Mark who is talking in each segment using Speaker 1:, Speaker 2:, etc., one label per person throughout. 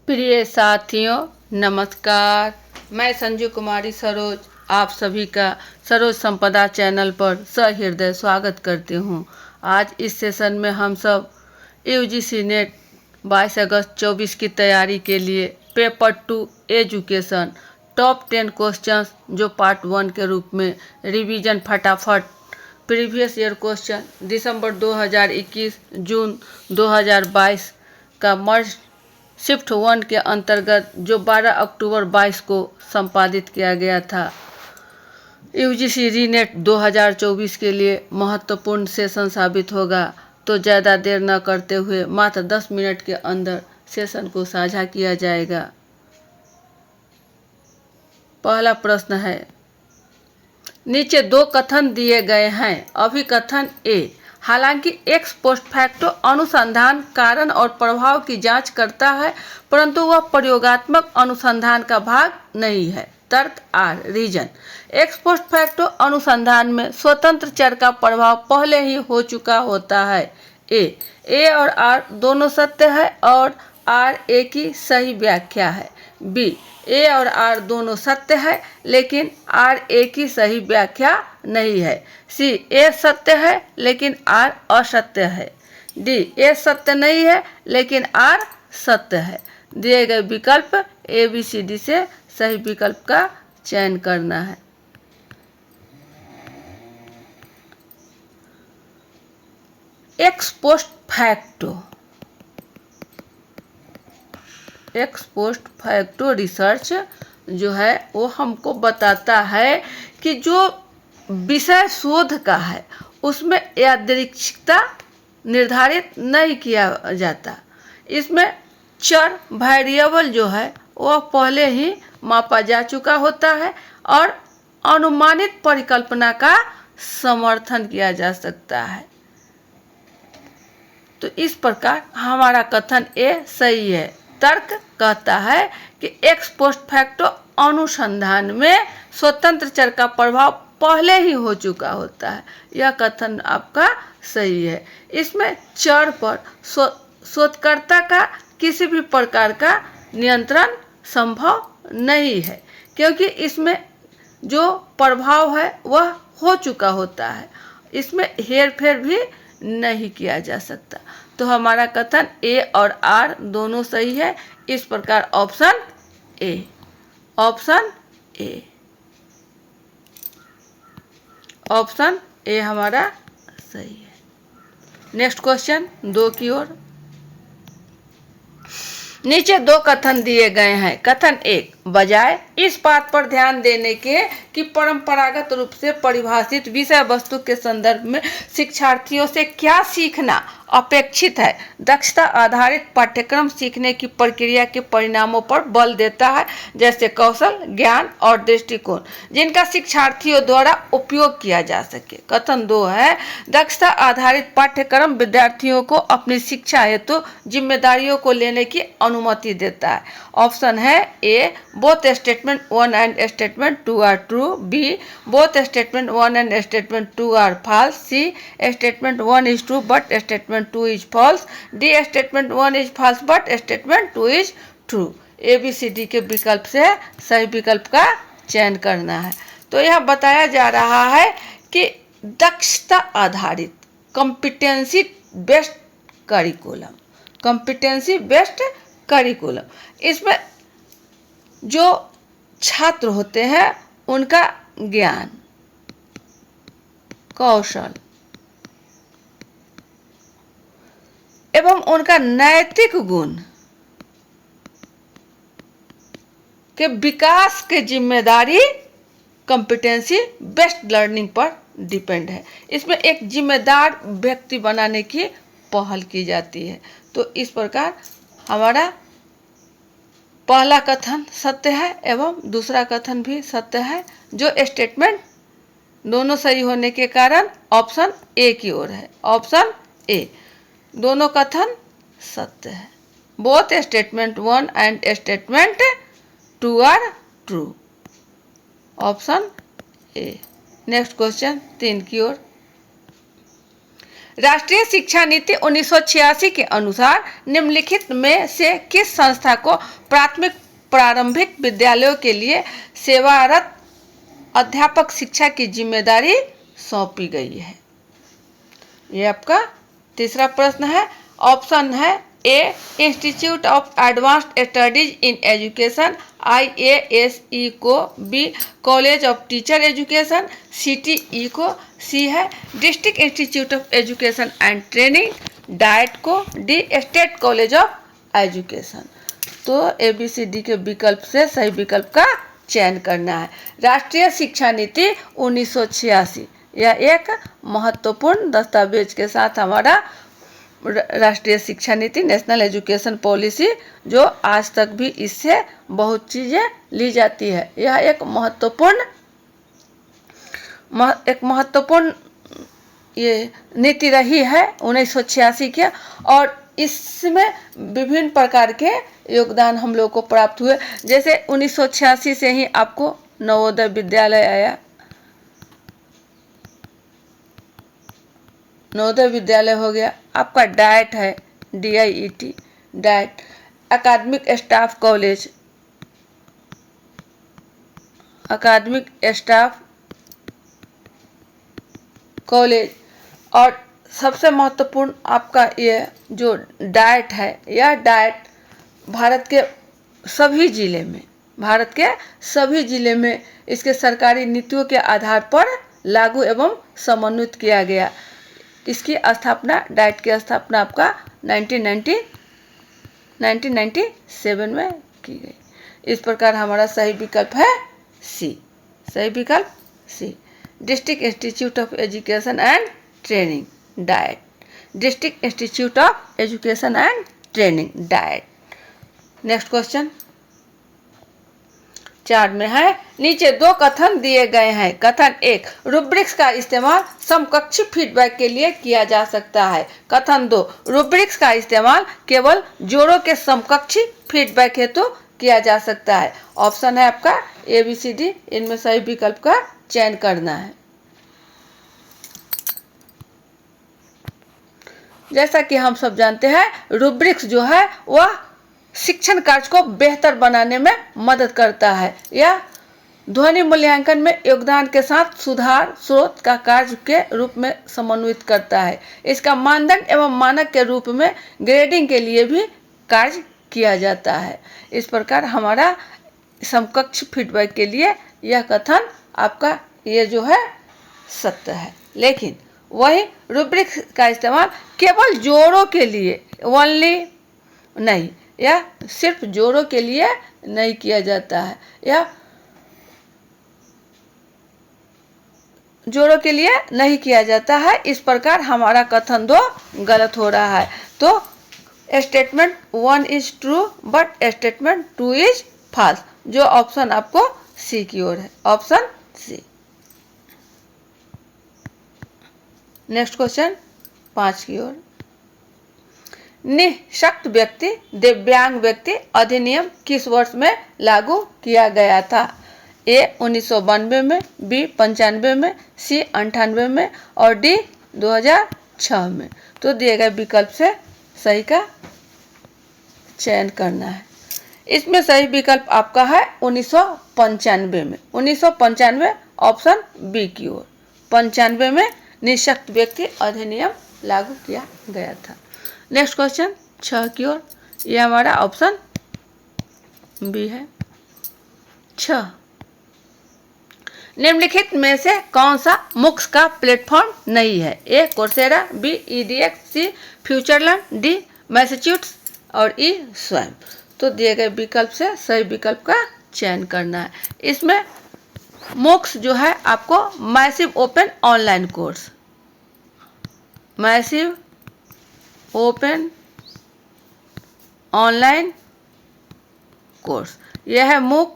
Speaker 1: प्रिय साथियों, नमस्कार। मैं संजू कुमारी सरोज आप सभी का सरोज संपदा चैनल पर सहृदय स्वागत करती हूं। आज इस सेशन में हम सब यूजीसी नेट 22 अगस्त 24 की तैयारी के लिए पेपर 2 एजुकेशन टॉप 10 क्वेश्चंस जो पार्ट 1 के रूप में रिवीजन फटाफट प्रीवियस ईयर क्वेश्चन दिसंबर 2021 जून 2022 का मर्ज शिफ्ट 1 के अंतर्गत जो 12 अक्टूबर 22 को संपादित किया गया था। यूजीसी रीनेट 2024 के लिए महत्वपूर्ण सेशन साबित होगा। तो ज़्यादा देर न करते हुए मात्र 10 मिनट के अंदर सेशन को साझा किया जाएगा। पहला प्रश्न है, नीचे दो कथन दिए गए हैं। अभिकथन ए, हालांकि एक्स पोस्ट फैक्टो अनुसंधान कारण और प्रभाव की जांच करता है, परंतु वह प्रयोगात्मक अनुसंधान का भाग नहीं है। तर्क R, reason. Ex post facto अनुसंधान में स्वतंत्र चर का प्रभाव पहले ही हो चुका होता है। ए और आर दोनों सत्य है और आर ए की सही व्याख्या है। बी, ए और आर दोनों सत्य है लेकिन आर ए की सही व्याख्या नहीं है। सी, ए सत्य है लेकिन आर असत्य है। डी, ए सत्य नहीं है लेकिन आर सत्य है। दिए गए विकल्प ए बी सी डी से सही विकल्प का चयन करना है। एक्स पोस्ट फैक्टो रिसर्च जो है वो हमको बताता है कि जो विषय शोध का है उसमें यादृच्छिकता निर्धारित नहीं किया जाता। इसमें चर वेरिएबल जो है वह पहले ही मापा जा चुका होता है और अनुमानित परिकल्पना का समर्थन किया जा सकता है। तो इस प्रकार हमारा कथन ए सही है। तर्क कहता है कि एक्स पोस्ट फैक्टो अनुसंधान में स्वतंत्र चर का प्रभाव पहले ही हो चुका होता है। यह कथन आपका सही है। इसमें चर पर शोधकर्ता का किसी भी प्रकार का नियंत्रण संभव नहीं है, क्योंकि इसमें जो प्रभाव है वह हो चुका होता है। इसमें हेरफेर भी नहीं किया जा सकता। तो हमारा कथन ए और आर दोनों सही है। इस प्रकार ऑप्शन ए हमारा सही है। नेक्स्ट क्वेश्चन 2 की ओर। नीचे दो कथन दिए गए हैं। कथन 1, बजाय इस बात पर ध्यान देने के कि परंपरागत रूप से परिभाषित विषय वस्तु के संदर्भ में शिक्षार्थियों से क्या सीखना अपेक्षित है, दक्षता आधारित पाठ्यक्रम सीखने की प्रक्रिया के परिणामों पर बल देता है, जैसे कौशल, ज्ञान और दृष्टिकोण जिनका शिक्षार्थियों द्वारा उपयोग किया जा सके। कथन 2 है, दक्षता आधारित पाठ्यक्रम विद्यार्थियों को अपनी शिक्षा हेतु जिम्मेदारियों को लेने की अनुमति देता है। ऑप्शन है A, both statement 1 and statement 2 are true. B, both statement 1 and statement 2 are false. C, statement 1 is true but statement 2 is false. D, statement 1 is false but statement 2 is true. A B C D के विकल्प से सही विकल्प का चयन करना है। तो यह बताया जा रहा है कि दक्षता आधारित कॉम्पिटेंसी बेस्ड करिकुलम, इसमें जो छात्र होते हैं उनका ज्ञान, कौशल एवं उनका नैतिक गुण के विकास के जिम्मेदारी कॉम्पिटेंसी बेस्ड लर्निंग पर डिपेंड है। इसमें एक जिम्मेदार व्यक्ति बनाने की पहल की जाती है। तो इस प्रकार हमारा पहला कथन सत्य है एवं दूसरा कथन भी सत्य है। जो स्टेटमेंट दोनों सही होने के कारण ऑप्शन ए की ओर है। ऑप्शन ए, दोनों कथन सत्य है। Both statement 1 and statement 2 are true. Option A. Next question 3 की ओर। राष्ट्रीय शिक्षा नीति 1986 के अनुसार निम्नलिखित में से किस संस्था को प्रारंभिक विद्यालयों के लिए सेवारत अध्यापक शिक्षा की जिम्मेदारी सौंपी गई है? ये आपका तीसरा प्रश्न है। ऑप्शन है A institute of advanced studies in education IASE को, B college of teacher education CTE को, सी है district institute of education and training DIET को, D state college of education. तो ABCD के विकल्प से सही विकल्प का चयन करना है। राष्ट्रीय शिक्षा नीति 1986 यह एक महत्वपूर्ण दस्तावेज के साथ हमारा राष्ट्रीय शिक्षा नीति नेशनल एजुकेशन पॉलिसी, जो आज तक भी इससे बहुत चीज़ें ली जाती है। यह एक महत्वपूर्ण ये नीति रही है 1986 के, और इसमें विभिन्न प्रकार के योगदान हम लोग को प्राप्त हुए। जैसे 1986 से ही आपको नवोदय विद्यालय आया, नवोदय विद्यालय हो गया, आपका डाइट है DIET डाइट, अकादमिक स्टाफ कॉलेज, अकादमिक स्टाफ कॉलेज, और सबसे महत्वपूर्ण आपका ये जो डाइट है, यह डाइट भारत के सभी जिले में इसके सरकारी नीतियों के आधार पर लागू एवं समन्वित किया गया। इसकी स्थापना, डाइट की स्थापना आपका 1997 में की गई। इस प्रकार हमारा सही विकल्प है सी, सही विकल्प C, district institute of education and training DIET, district institute of education and training DIET. Next question 4 में है, नीचे 2 कथन दिए गए हैं। कथन 1, रूब्रिक्स का इस्तेमाल समकक्षी फीडबैक के लिए किया जा सकता है। कथन 2, रूब्रिक्स का इस्तेमाल केवल जोड़ों के समकक्षी फीडबैक हेतु किया जा सकता है। ऑप्शन है आपका ABCD, इनमें सही विकल्प का चयन करना है। जैसा कि हम सब जानते हैं, रूब्रिक्स जो है वह शिक्षण कार्य को बेहतर बनाने में मदद करता है। यह ध्वनि मूल्यांकन में योगदान के साथ सुधार स्रोत का कार्य के रूप में समन्वित करता है। इसका मानदंड एवं मानक के रूप में ग्रेडिंग के लिए भी कार्य किया जाता है। इस प्रकार हमारा समकक्ष फीडबैक के लिए यह कथन आपका ये जो है सत्य है। लेकिन वही रूब्रिक्स का इस्तेमाल केवल जोड़ों के लिए ओनली नहीं, या सिर्फ जोड़ों के लिए नहीं किया जाता है, या जोड़ों के लिए नहीं किया जाता है। इस प्रकार हमारा कथन 2 गलत हो रहा है। तो statement 1 is true but statement 2 is false, जो ऑप्शन आपको सी की ओर है, ऑप्शन सी। नेक्स्ट क्वेश्चन 5 की ओर, निःशक्त व्यक्ति दिव्यांग व्यक्ति अधिनियम किस वर्ष में लागू किया गया था? A 1992 में, B 95 में, C 98 में और D 2006 में। तो दिए गए विकल्प से सही का चयन करना है। इसमें सही विकल्प आपका है 1995 में, 1995 ऑप्शन बी की ओर, 95 में निःशक्त व्यक्ति अधिनियम लागू किया गया था। नेक्स्ट क्वेश्चन 6 की ओर, ये हमारा ऑप्शन बी है 6। निम्नलिखित में से कौन सा MOOCs का प्लेटफॉर्म नहीं है? ए कोर्सेरा, बी EDX, सी फ्यूचरलैंड, डी मैसेच्यूट्स और ई स्वयं। तो दिए गए विकल्प से सही विकल्प का चयन करना है। इसमें MOOCs जो है आपको massive open online course, massive open online course, यह है MOOC।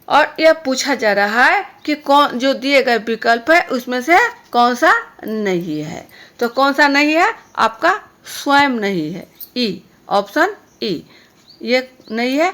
Speaker 1: और यह पूछा जा रहा है कि कौन, जो दिए गए विकल्प है उसमें से कौन सा नहीं है। तो कौन सा नहीं है? आपका स्वयं नहीं है, ई, ऑप्शन ई, ये नहीं है।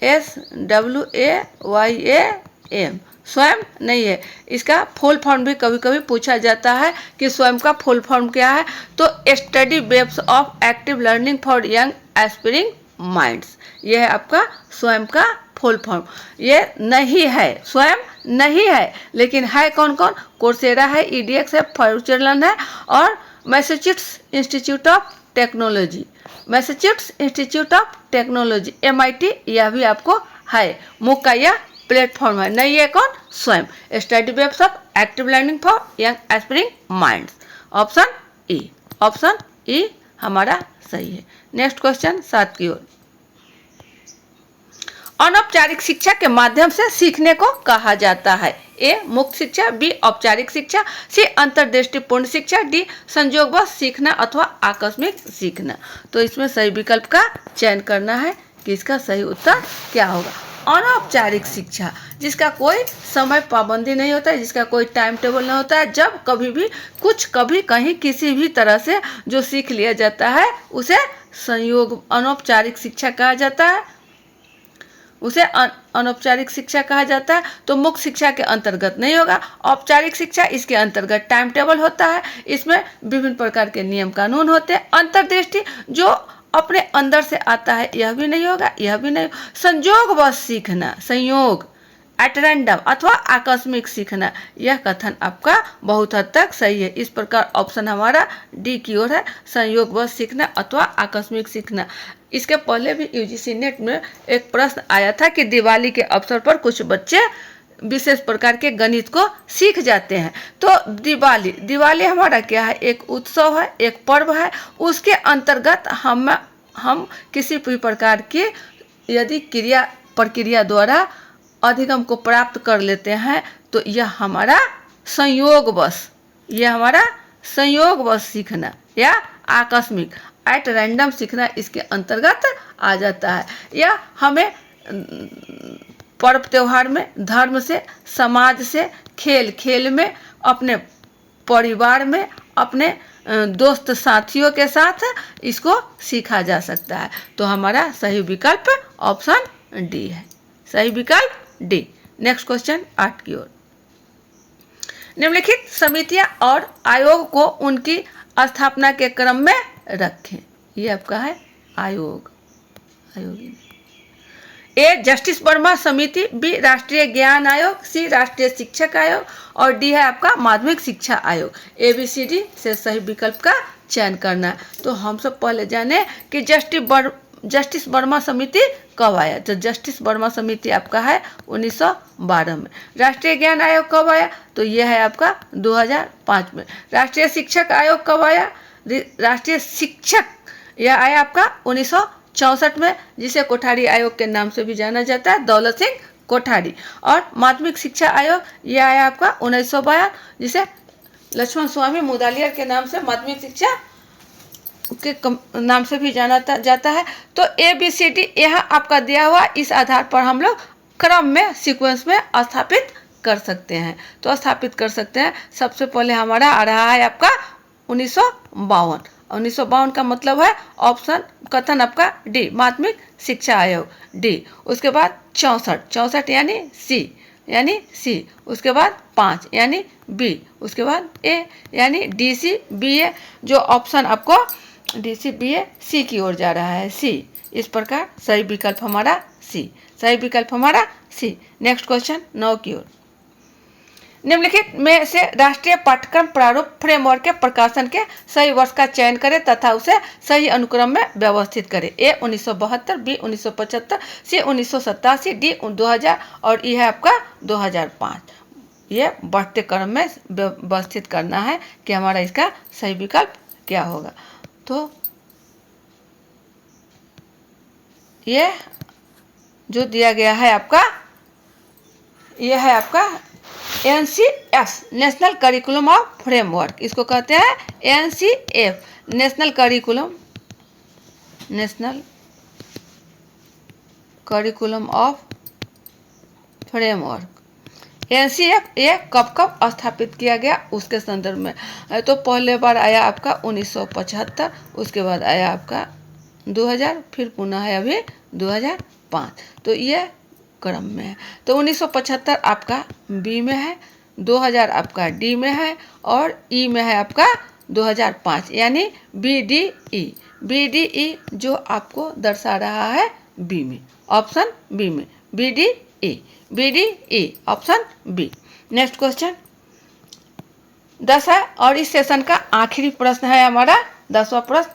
Speaker 1: SWAYA M. स्वयं नहीं है, इसका फुल फॉर्म भी कभी कभी पूछा जाता है कि स्वयं का फुल फॉर्म क्या है। तो study webs of active learning for young aspiring minds, ये है आपका स्वयं का फुल फॉर्म। ये नहीं है, स्वयं नहीं है, लेकिन है कौन कौन? कोर्सेरा है, EDX है, फ्यूचरलर्न है और Massachusetts institute of technology, Massachusetts institute of technology MIT, यह भी आपको है। मुख का यह प्लेटफॉर्म है। नहीं है कौन? Swayam. Study webs of active learning for young aspiring minds, option E. Option E हमारा सही है। नेक्स्ट क्वेश्चन 7 की ओर। अनौपचारिक शिक्षा के माध्यम से सीखने को कहा जाता है। ए मुक्त शिक्षा, बी औपचारिक शिक्षा, सी अंतर्दृष्टिपूर्ण शिक्षा, डी संयोगवश सीखना अथवा आकस्मिक सीखना। तो इसमें सही विकल्प का चयन करना है कि इसका सही उत्तर क्या होगा। अनौपचारिक शिक्षा, जिसका कोई समय पाबंदी नहीं होता है, जिसका कोई टाइम टेबल नहीं होता है, जब कभी भी कुछ कभी कहीं किसी भी तरह से जो सीख लिया जाता है उसे संयोग अनौपचारिक शिक्षा कहा जाता है, उसे अनौपचारिक शिक्षा कहा जाता है। तो मुक्त शिक्षा के अंतर्गत नहीं होगा। औपचारिक शिक्षा, इसके अंतर्गत टाइम टेबल होता है, इसमें विभिन्न प्रकार के नियम कानून होते हैं। अंतर्दृष्टि जो अपने अंदर से आता है, यह भी नहीं होगा, यह भी नहीं। संयोगवश सीखना, संयोग एट रैंडम अथवा आकस्मिक सीखना, यह कथन आपका बहुत हद तक सही है। इस प्रकार ऑप्शन हमारा डी की ओर है, संयोगवश सीखना अथवा आकस्मिक सीखना। इसके पहले भी UGC नेट में एक प्रश्न आया था कि दिवाली के अवसर पर कुछ बच्चे विशेष प्रकार के गणित को सीख जाते हैं। तो दिवाली हमारा क्या है? एक उत्सव है, एक पर्व है। उसके अंतर्गत हम किसी भी प्रकार की यदि क्रिया प्रक्रिया द्वारा अधिगम को प्राप्त कर लेते हैं तो यह हमारा संयोगवश सीखना या आकस्मिक एट रैंडम सीखना इसके अंतर्गत आ जाता है। या हमें पर्व त्योहार में, धर्म से, समाज से, खेल में, अपने परिवार में, अपने दोस्त साथियों के साथ इसको सीखा जा सकता है। तो हमारा सही विकल्प ऑप्शन डी है, सही विकल्प डी। नेक्स्ट क्वेश्चन 8 की ओर। निम्नलिखित समितियां और आयोग को उनकी स्थापना के क्रम में रखें। ये आपका है आयोग, ए जस्टिस वर्मा समिति, बी राष्ट्रीय ज्ञान आयोग, सी राष्ट्रीय शिक्षक आयोग और डी है आपका माध्यमिक शिक्षा आयोग। ABCD से सही विकल्प का चयन करना है। तो हम सब पहले जाने कि जस्टिस वर्मा समिति कब आया। तो जस्टिस वर्मा समिति आपका है 1912 में। राष्ट्रीय ज्ञान आयोग कब आया? तो यह है आपका 2005 में। राष्ट्रीय शिक्षक आयोग कब आया? राष्ट्रीय शिक्षक यह आया आपका 1964 में, जिसे कोठारी आयोग के नाम से भी जाना जाता है, दौलत सिंह कोठारी। और माध्यमिक शिक्षा आयोग यह आया आपका 1952, जिसे लक्ष्मण स्वामी मुदालियर के नाम से माध्यमिक शिक्षा के नाम से भी जाना जाता है। तो ABCD यहाँ आपका दिया हुआ, इस आधार पर हम लोग क्रम में, सीक्वेंस में स्थापित कर सकते हैं। तो स्थापित कर सकते हैं। सबसे पहले हमारा आ रहा है आपका 1952। 1952 का मतलब है ऑप्शन कथन आपका डी, माध्यमिक शिक्षा आयोग डी। उसके बाद 64 यानी सी। उसके बाद 5 यानी बी। उसके बाद ए यानी DC BA, जो ऑप्शन आपको DC BA सी की ओर जा रहा है, सी। इस प्रकार सही विकल्प हमारा सी, सही विकल्प हमारा सी। नेक्स्ट क्वेश्चन 9 की ओर। निम्नलिखित में से राष्ट्रीय पाठ्यक्रम प्रारूप फ्रेमवर्क के प्रकाशन के सही वर्ष का चयन करें तथा उसे सही अनुक्रम में व्यवस्थित करें। ए 1972, बी 1975, सी 1987, डी 2000 और ई है आपका 2005। ये बढ़ते क्रम में व्यवस्थित करना है कि हमारा इसका सही विकल्प क्या होगा। तो ये जो दिया गया है आपका, यह है आपका NCF national curriculum of framework, इसको कहते हैं NCF national curriculum of framework. NCF ये कब स्थापित किया गया उसके संदर्भ में। तो पहले बार आया आपका 1975, उसके बाद आया आपका 2000, फिर पुनः है अभी 2005। तो ये क्रम में है। तो 1975 आपका बी में है, 2000 आपका डी में है और ई में है आपका 2005, यानी B D E. B D E जो आपको दर्शा रहा है बी में, ऑप्शन बी में, B D E, B D E, option B. Next question 10 है और इस सेशन का आखिरी प्रश्न है हमारा 10वां प्रश्न।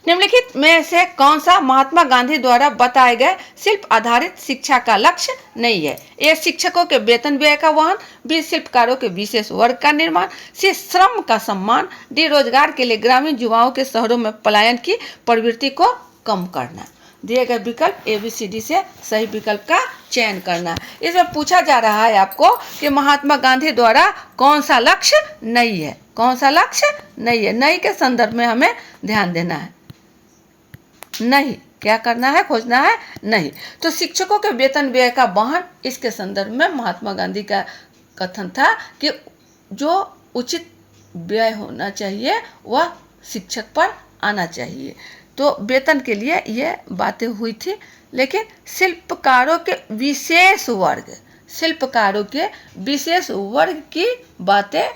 Speaker 1: निम्नलिखित में से कौन सा महात्मा गांधी द्वारा बताए गए शिल्प आधारित शिक्षा का लक्ष्य नहीं है? ए शिक्षकों के वेतन व्यय का वहन, बी शिल्पकारों के विशेष वर्ग का निर्माण, सी श्रम का सम्मान, डी रोजगार के लिए ग्रामीण युवाओं के शहरों में पलायन की प्रवृत्ति को कम करना। दिए गए विकल्प ए बी सी डी से सही विकल्प का चयन करना। इसमें पूछा जा रहा है आपको कि महात्मा गांधी द्वारा कौन सा लक्ष्य नहीं है, कौन सा लक्ष्य नहीं है। नहीं के संदर्भ में हमें ध्यान देना है। नहीं क्या करना है, खोजना है नहीं। तो शिक्षकों के वेतन व्यय का वहन, इसके संदर्भ में महात्मा गांधी का कथन था कि जो उचित व्यय होना चाहिए वह शिक्षक पर आना चाहिए। तो वेतन के लिए ये बातें हुई थी, लेकिन शिल्पकारों के विशेष वर्ग, शिल्पकारों के विशेष वर्ग की बातें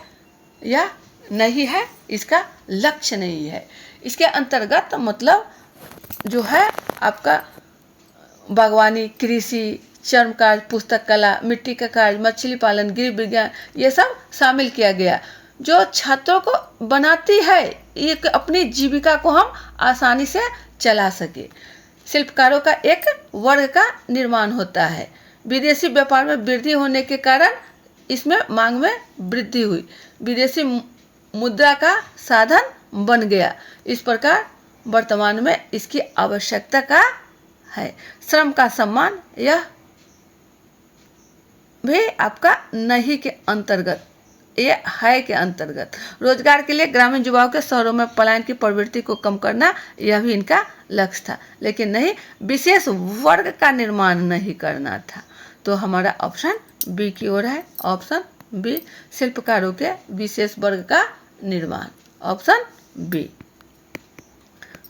Speaker 1: यह नहीं है, इसका लक्ष्य नहीं है। इसके अंतर्गत मतलब जो है आपका बागवानी, कृषि, चर्म कार्य, पुस्तक कला, मिट्टी का कार्य, मछली पालन, गृह विज्ञान, ये सब शामिल किया गया, जो छात्रों को बनाती है एक अपनी जीविका को हम आसानी से चला सके। शिल्पकारों का एक वर्ग का निर्माण होता है। विदेशी व्यापार में वृद्धि होने के कारण इसमें मांग में वृद्धि हुई, विदेशी मुद्रा का साधन बन गया। इस प्रकार वर्तमान में इसकी आवश्यकता का है। श्रम का सम्मान, यह भी आपका नहीं के अंतर्गत, ये है के अंतर्गत। रोजगार के लिए ग्रामीण युवाओं के शहरों में पलायन की प्रवृत्ति को कम करना, यह भी इनका लक्ष्य था, लेकिन नहीं विशेष वर्ग का निर्माण नहीं करना था। तो हमारा ऑप्शन बी की ओर है, ऑप्शन बी, शिल्पकारों के विशेष वर्ग का निर्माण, ऑप्शन बी।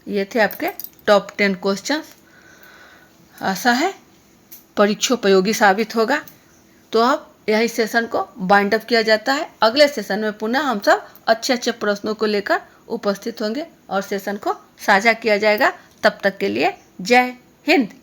Speaker 1: ये थे आपके टॉप 10 क्वेश्चंस। आशा है परीक्षोपयोगी साबित होगा। तो अब यही सेशन को बाइंड अप किया जाता है। अगले सेशन में पुनः हम सब अच्छे अच्छे प्रश्नों को लेकर उपस्थित होंगे और सेशन को साझा किया जाएगा। तब तक के लिए जय हिंद।